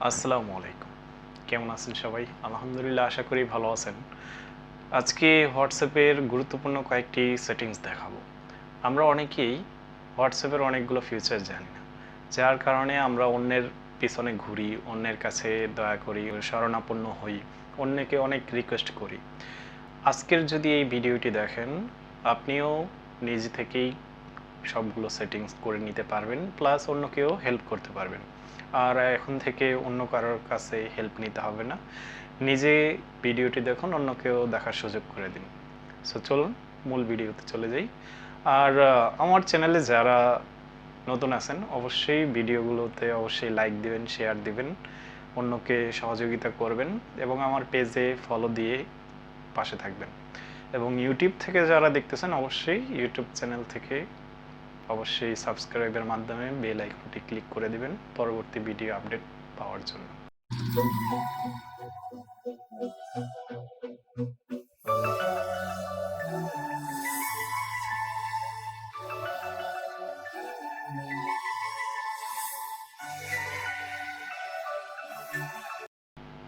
আসসালামু আলাইকুম। কেমন আছেন সবাই? আলহামদুলিল্লাহ, আশা করি ভালো আছেন। আজকে হোয়াটসঅ্যাপের গুরুত্বপূর্ণ কয়েকটি সেটিংস দেখাবো। আমরা অনেকেই হোয়াটসঅ্যাপের অনেকগুলো ফিচার জানি না। যার কারণে আমরা অন্যের পিছনে ঘুরি, অন্যের কাছে দয়া করি, শরণাপন্ন হই, অন্যকে অনেক রিকোয়েস্ট করি। আজকের যদি এই ভিডিওটি দেখেন, আপনিও নিজে থেকেই সবগুলো সেটিংস করে নিতে পারবেন, প্লাস অন্যকেও হেল্প করতে পারবেন। আর এখন থেকে অন্য কারোর কাছে হেল্প নিতে হবে না, নিজে ভিডিওটি দেখুন, অন্যকেও দেখার সুযোগ করে দিন। সো চলুন মূল ভিডিওতে চলে যাই। আর আমার চ্যানেলে যারা নতুন আছেন অবশ্যই ভিডিওগুলোতে অবশ্যই লাইক দিবেন, শেয়ার দিবেন, অন্যকে সহযোগিতা করবেন এবং আমার পেজে ফলো দিয়ে পাশে থাকবেন। এবং ইউটিউব থেকে যারা দেখতেছেন অবশ্যই ইউটিউব চ্যানেল থেকে অবশ্যই সাবস্ক্রাইবের মাধ্যমে বেল আইকনটি ক্লিক করে দিবেন পরবর্তী ভিডিও আপডেট পাওয়ার জন্য।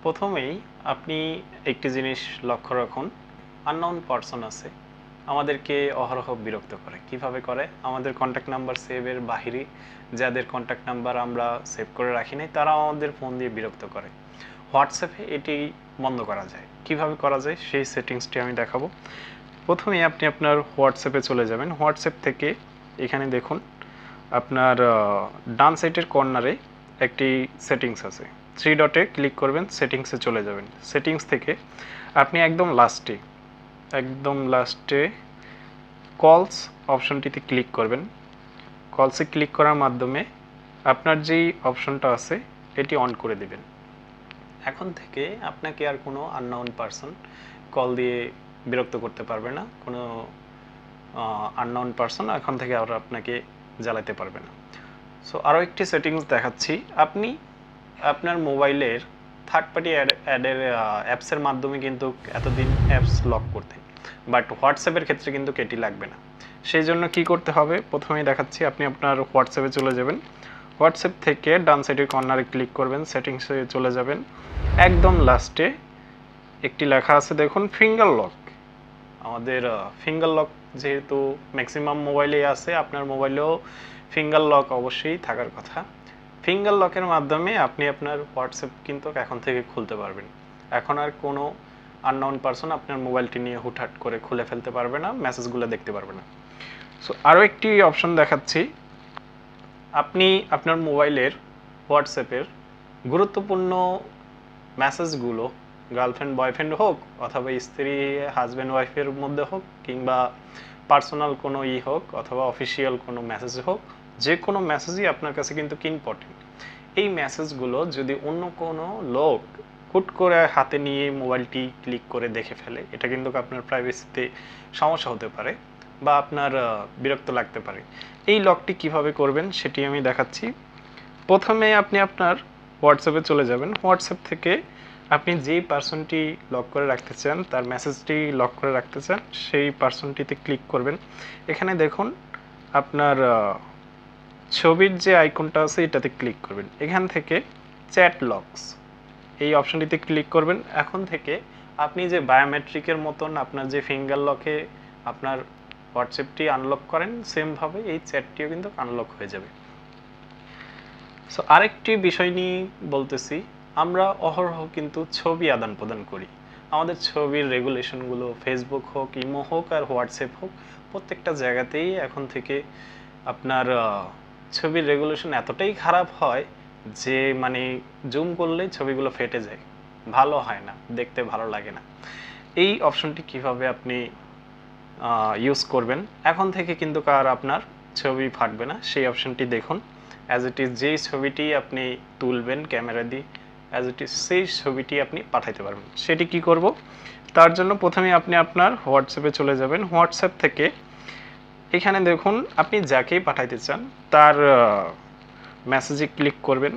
প্রথমেই আপনি একটি জিনিস লক্ষ্য রাখুন, আননোন পারসন আছে আমাদেরকে অহরহ বিরক্ত করে। কিভাবে করে? আমাদের কন্ট্যাক্ট নাম্বার সেভের বাহিরে যাদের কন্ট্যাক্ট নাম্বার আমরা সেভ করে রাখি নাই তারা আমাদের ফোন দিয়ে বিরক্ত করে। হোয়াটসঅ্যাপে এটি বন্ধ করা যায়। কিভাবে করা যায় সেই সেটিংসটি আমি দেখাবো। প্রথমেই আপনি আপনার হোয়াটসঅ্যাপে চলে যাবেন। হোয়াটসঅ্যাপ থেকে এখানে দেখুন আপনার ডান সাইডের কর্নারে একটি সেটিংস আছে, থ্রি ডটে ক্লিক করবেন, সেটিংসে চলে যাবেন। সেটিংস থেকে আপনি একদম লাস্টে কলস অপশনটিতে ক্লিক করবেন। কলসে ক্লিক করার মাধ্যমে আপনার যেই অপশনটা আছে এটি অন করে দিবেন। এখন থেকে আপনাকে আর কোনো আননোন পারসন কল দিয়ে বিরক্ত করতে পারবে না। কোনো আননোন পারসন এখন থেকে আর আপনাকে জ্বালাতে পারবে না। সো আরও একটি সেটিংস দেখাচ্ছি। আপনি আপনার মোবাইলের থার্ড পার্টি অ্যাডের অ্যাপসের মাধ্যমে কিন্তু এতদিন অ্যাপস লক করতেন, বাট হোয়াটসঅ্যাপের ক্ষেত্রে কিন্তু এটি লাগবে না। সেই জন্য কী করতে হবে প্রথমেই দেখাচ্ছি। আপনি আপনার হোয়াটসঅ্যাপে চলে যাবেন। হোয়াটসঅ্যাপ থেকে ডান সাইডের কর্নারে ক্লিক করবেন, সেটিংসে চলে যাবেন। একদম লাস্টে একটি লেখা আছে দেখুন, ফিঙ্গার লক। আমাদের ফিঙ্গার লক যেহেতু ম্যাক্সিমাম মোবাইলেই আছে, আপনার মোবাইলেও ফিঙ্গার লক অবশ্যই থাকার কথা। ফিঙ্গার লকের মাধ্যমে আপনি আপনার হোয়াটসঅ্যাপ কিন্তু এখন থেকে খুলতে পারবেন। এখন আর কোনো আননোন পারসন আপনার মোবাইলটি নিয়ে হুটহাট করে খুলে ফেলতে পারবে না, মেসেজগুলো দেখতে পারবে না। সো আরও একটি অপশন দেখাচ্ছি। আপনি আপনার মোবাইলের হোয়াটসঅ্যাপের গুরুত্বপূর্ণ মেসেজগুলো গার্লফ্রেন্ড বয়ফ্রেন্ড হোক অথবা স্ত্রী হাজব্যান্ড ওয়াইফের মধ্যে হোক কিংবা পার্সোনাল কোনো হোক অথবা অফিসিয়াল কোনো মেসেজ হোক, যে কোনো মেসেজই আপনার কাছে কিন্তু ইম্পর্টেন্ট। এই মেসেজগুলো যদি অন্য কোনো লোক হুট করে হাতে নিয়ে মোবাইলটি ক্লিক করে দেখে ফেলে, এটা কিন্তু আপনার প্রাইভেসিতে সমস্যা হতে পারে বা আপনার বিরক্ত লাগতে পারে। এই লকটি কিভাবে করবেন সেটি আমি দেখাচ্ছি। প্রথমে আপনি আপনার হোয়াটসঅ্যাপে চলে যাবেন। হোয়াটসঅ্যাপ থেকে আপনি যেই পার্সনটি লক করে রাখতে চান, তার মেসেজটি লক করে রাখতে চান, সেই পার্সনটিতে ক্লিক করবেন। এখানে দেখুন আপনার ছবির যে আইকনটা আছে এটাতে ক্লিক করবেন। এখান থেকে চ্যাট লকস এই অপশনটিতে ক্লিক করবেন। এখন থেকে আপনি যে বায়োমেট্রিকের মতন আপনার যে ফিঙ্গার লকে আপনার হোয়াটসঅ্যাপটি আনলক করেন, সেমভাবে এই চ্যাটটিও কিন্তু আনলক হয়ে যাবে। সো আরেকটি বিষয় নিয়ে বলতেছি, আমরা অহরহ কিন্তু ছবি আদান প্রদান করি। আমাদের ছবির রেগুলেশনগুলো ফেসবুক হোক, ইমো হোক আর হোয়াটসঅ্যাপ হোক, প্রত্যেকটা জায়গাতেই এখন থেকে আপনার ছবির রেগুলেশন এতটাই খারাপ হয় যে মানে জুম করলেই ছবিগুলো ফেটে যায়, ভালো হয় না, দেখতে ভালো লাগে না। এই অপশনটি কিভাবে আপনি ইউজ করবেন, এখন থেকে কিন্তু কার আপনার ছবি ফাটবে না সেই অপশনটি দেখুন। অ্যাজ ইট ইজ যেই ছবিটি আপনি তুলবেন ক্যামেরা দিয়ে, অ্যাজ ইট ইজ সেই ছবিটি আপনি পাঠাইতে পারবেন। সেটি কি করব, তার জন্য প্রথমে আপনি আপনার হোয়াটসঅ্যাপে চলে যাবেন। হোয়াটসঅ্যাপ থেকে এখানে দেখুন আপনি যাকেই পাঠাইতে চান তার মেসেজে ক্লিক করবেন।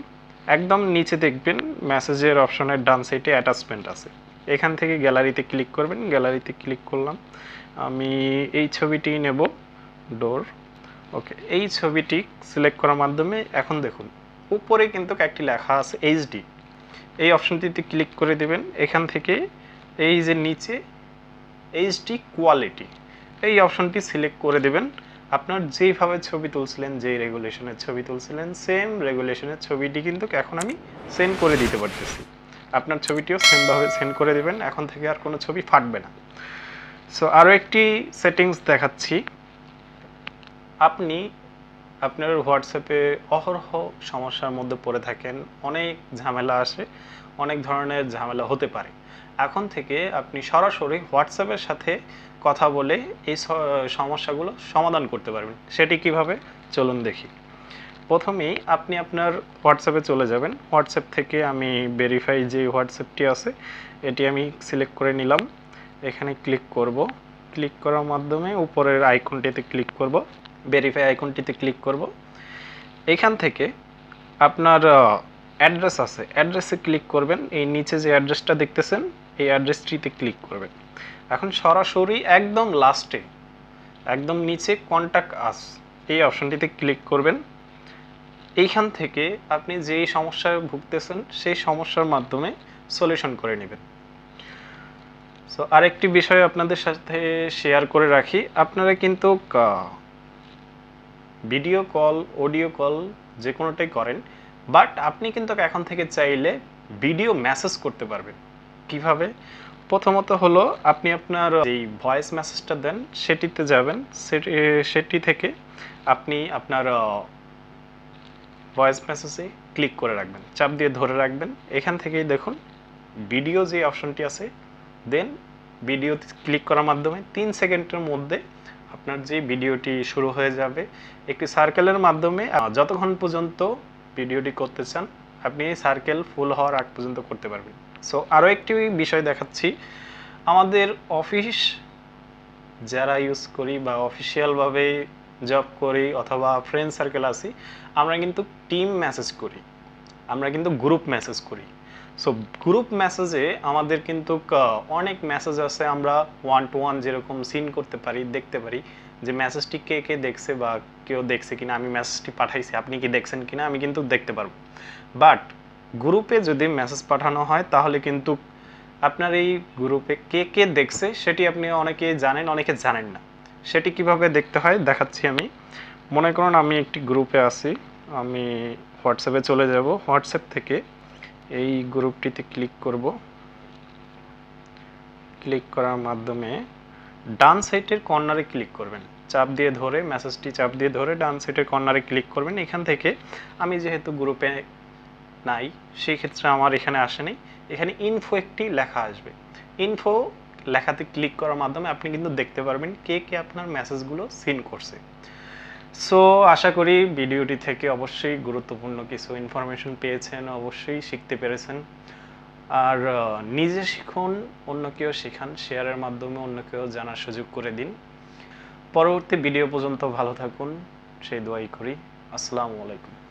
একদম নিচে দেখবেন মেসেজের অপশনের ডান সাইডে অ্যাটাচমেন্ট আছে, এখান থেকে গ্যালারিতে ক্লিক করবেন। গ্যালারিতে ক্লিক করলাম, আমি এই ছবিটি নেব, ডোর। ওকে, এই ছবিটি সিলেক্ট করার মাধ্যমে এখন দেখুন উপরে কিন্তু একটি লেখা আছে এইচডি, এই অপশনটিতে ক্লিক করে দিবেন। এখান থেকে এই যে নিচে এইচডি কোয়ালিটি এই অপশনটি সিলেক্ট করে দিবেন। আপনার যেইভাবে ছবি তুলছিলেন, যেই রেগুলেশনের ছবি তুলছিলেন, সেম রেগুলেশনের ছবিটি কিন্তু এখন আমি সেন্ড করে দিতে পারতেছি। আপনার ছবিটিও সেমভাবে সেন্ড করে দিবেন, এখন থেকে আর কোনো ছবি ফাটবে না। সো আরও একটি সেটিংস দেখাচ্ছি। আপনি আপনার হোয়াটসঅ্যাপে অহরহ সমস্যার মধ্যে পড়ে থাকেন, অনেক ঝামেলা আসে, অনেক ধরনের ঝামেলা হতে পারে। এখন থেকে আপনি সরাসরি হোয়াটসঅ্যাপের সাথে কথা বলে এই সমস্যাগুলো সমাধান করতে পারবেন। সেটি কিভাবে, চলুন দেখি। প্রথমেই আপনি আপনার হোয়াটসঅ্যাপে চলে যাবেন। হোয়াটসঅ্যাপ থেকে আমি ভেরিফাই যে হোয়াটসঅ্যাপটি আছে এটি আমি সিলেক্ট করে নিলাম। এখানে ক্লিক করব। ক্লিক করার মাধ্যমে উপরের আইকনটিতে ক্লিক করব, ভেরিফাই আইকনটিতে ক্লিক করব। এখান থেকে আপনার অ্যাড্রেস আছে, অ্যাড্রেসে ক্লিক করবেন। এই নিচে যে অ্যাড্রেসটা দেখতেছেন এই অ্যাড্রেসটিতে ক্লিক করবেন। এখন সরাসরি একদম লাস্টে একদম নিচে কন্ট্যাক্ট আস এই অপশনটিতে ক্লিক করবেন। এইখান থেকে আপনি যেই সমস্যায় ভুগতেছেন সেই সমস্যার মাধ্যমে সলিউশন করে নেবেন। সো আরেকটি বিষয় আপনাদের সাথে শেয়ার করে রাখি, আপনারা কিন্তু ভিডিও কল, অডিও কল যে কোনোটাই করেন, বাট আপনি কিন্তু এখন থেকে চাইলে ভিডিও মেসেজ করতে পারবেন। কিভাবে? প্রথমত হলো আপনি আপনার যেই ভয়েস মেসেজটা দেন সেটিতে যাবেন, সেটি থেকে আপনি আপনার ভয়েস মেসেজে ক্লিক করে রাখবেন, চাপ দিয়ে ধরে রাখবেন। এখান থেকেই দেখুন ভিডিও যে অপশনটি আছে, দেন ভিডিওতে ক্লিক করার মাধ্যমে 3 সেকেন্ডের মধ্যে আপনার যে ভিডিওটি শুরু হয়ে যাবে। একটি সার্কেলের মাধ্যমে যতক্ষণ পর্যন্ত ভিডিওটি করতে চান আপনি এই সার্কেল ফুল হওয়ার আগ পর্যন্ত করতে পারবেন। সো আরও একটি বিষয় দেখাচ্ছি, আমাদের অফিস যারা ইউজ করি বা অফিসিয়ালভাবে জব করি অথবা ফ্রেন্ড সার্কেল আছি, আমরা কিন্তু টিম মেসেজ করি, আমরা কিন্তু গ্রুপ মেসেজ করি। সো গ্রুপ মেসেজে আমাদের কিন্তু অনেক মেসেজ আছে, আমরা 1 to 1 যেরকম সিন করতে পারি, দেখতে পারি যে মেসেজটি কে কে দেখছে বা কেউ দেখছে কিনা, আমি মেসেজটি পাঠাইছি আপনি কি দেখছেন কিনা, আমি কিন্তু দেখতে পারবো। বাট গ্রুপে যদি মেসেজ পাঠানো হয় তাহলে কিন্তু আপনার এই গ্রুপে কে কে দেখছে সেটি আপনি অনেকে জানেন, অনেকে জানেন না। সেটি কিভাবে দেখতে হয় দেখাচ্ছি আমি। মনে করুন আমি একটি গ্রুপে আছি, আমি হোয়াটসঅ্যাপে চলে যাব। হোয়াটসঅ্যাপ থেকে এই গ্রুপটিতে ক্লিক করব। ক্লিক করার মাধ্যমে ডান সাইডের কর্নারে ক্লিক করবেন, চাপ দিয়ে ধরে মেসেজটি চাপ দিয়ে ধরে ডান সাইডের কর্নারে ক্লিক করবেন। এখান থেকে আমি যেহেতু গ্রুপে নাই সেই ক্ষেত্রে আমার এখানে আসেনি, এখানে ইনফো একটি লেখা আসবে। ইনফো লেখাতে ক্লিক করার মাধ্যমে আপনি কিন্তু দেখতে পারবেন কে কে আপনার মেসেজগুলো সিন করছে। সো আশা করি ভিডিওটি থেকে অবশ্যই গুরুত্বপূর্ণ কিছু ইনফরমেশন পেয়েছেন, অবশ্যই শিখতে পেরেছেন। আর নিজে শিখুন, অন্য কেউ শেখান, শেয়ারের মাধ্যমে অন্য কেউ জানার সুযোগ করে দিন। পরবর্তী ভিডিও পর্যন্ত ভালো থাকুন সেই দোয়াই করি। আসসালামু আলাইকুম।